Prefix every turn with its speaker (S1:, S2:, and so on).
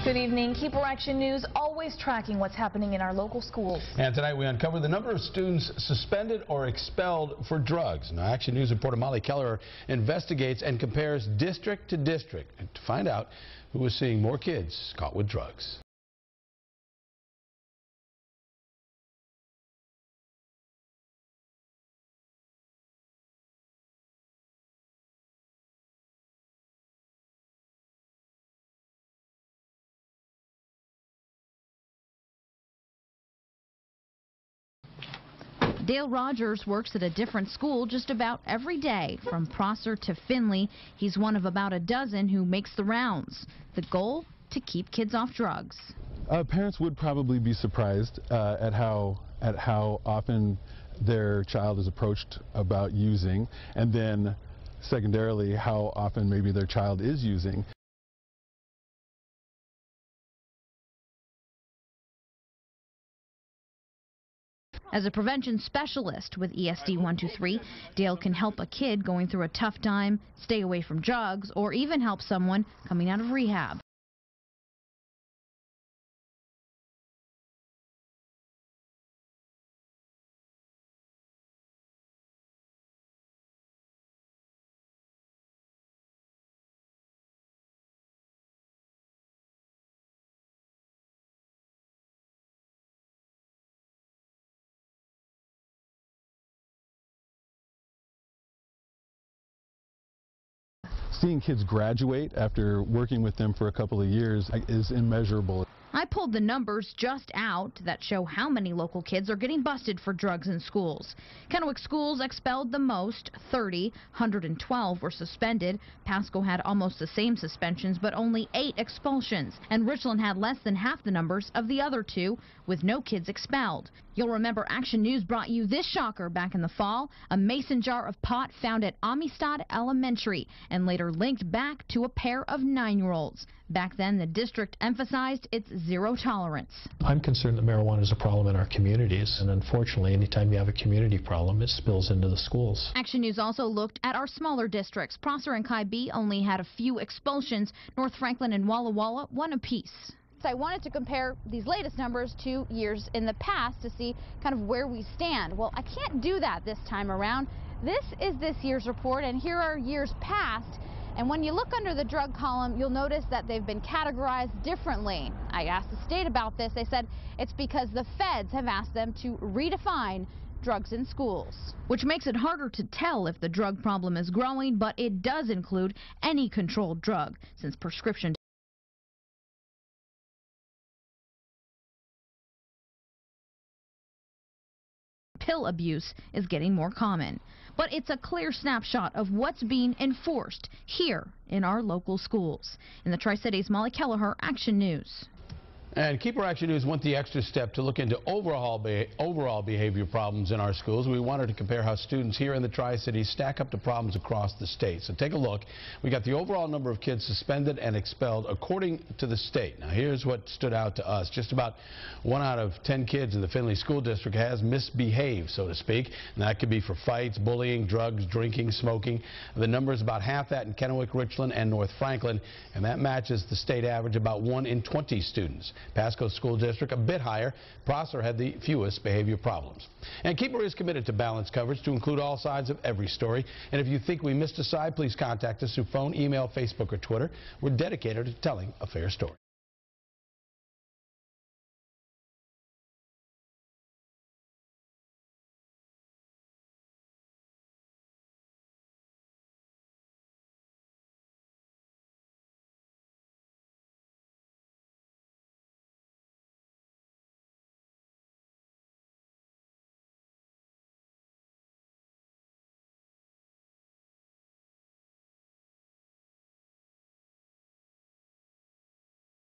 S1: Good evening. Keeper Action News, always tracking what's happening in our local schools.
S2: And tonight we uncover the number of students suspended or expelled for drugs. Now, Action News reporter Molly Keller investigates and compares district to district to find out who is seeing more kids caught with drugs.
S3: Dale Rogers works at a different school just about every day. From Prosser to Finley, he's one of about a dozen who makes the rounds. The goal? To keep kids off drugs.
S4: Parents would probably be surprised at how often their child is approached about using, and then secondarily how often maybe their child is using.
S3: As a prevention specialist with ESD 123, Dale can help a kid going through a tough time, stay away from drugs, or even help someone coming out of rehab.
S4: Seeing kids graduate after working with them for a couple of years is immeasurable.
S3: I pulled the numbers just out that show how many local kids are getting busted for drugs in schools. Kennewick schools expelled the most, 30, 112 were suspended. Pasco had almost the same suspensions, but only 8 expulsions. And Richland had less than half the numbers of the other two, with no kids expelled. You'll remember Action News brought you this shocker back in the fall, a mason jar of pot found at Amistad Elementary, and later linked back to a pair of 9-year-olds. Back then, the district emphasized its zero tolerance.
S5: I'm concerned that marijuana is a problem in our communities, and unfortunately, anytime you have a community problem, it spills into the schools.
S3: Action News also looked at our smaller districts. Prosser and Kybee only had a few expulsions. North Franklin and Walla Walla, 1 apiece. So I wanted to compare these latest numbers to years in the past to see kind of where we stand. Well, I can't do that this time around. This is this year's report, and here are years past. And when you look under the drug column, you'll notice that they've been categorized differently. I asked the state about this. They said it's because the feds have asked them to redefine drugs in schools. Which makes it harder to tell if the drug problem is growing, but it does include any controlled drug, since prescription pill abuse is getting more common. But it's a clear snapshot of what's being enforced here in our local schools. In the Tri-Cities, Molly Keller, Action News.
S2: And Keeper Action News went the extra step to look into overall behavior problems in our schools. We wanted to compare how students here in the Tri-Cities stack up to problems across the state. So take a look. We got the overall number of kids suspended and expelled according to the state. Now here's what stood out to us. Just about 1 out of 10 kids in the Finley School District has misbehaved, so to speak. And that could be for fights, bullying, drugs, drinking, smoking. The number is about half that in Kennewick, Richland, and North Franklin. And that matches the state average, about 1 in 20 students. Pasco School District a bit higher. Prosser had the fewest behavior problems. And Keeper is committed to balanced coverage to include all sides of every story. And if you think we missed a side, please contact us through phone, email, Facebook, or Twitter. We're dedicated to telling a fair story.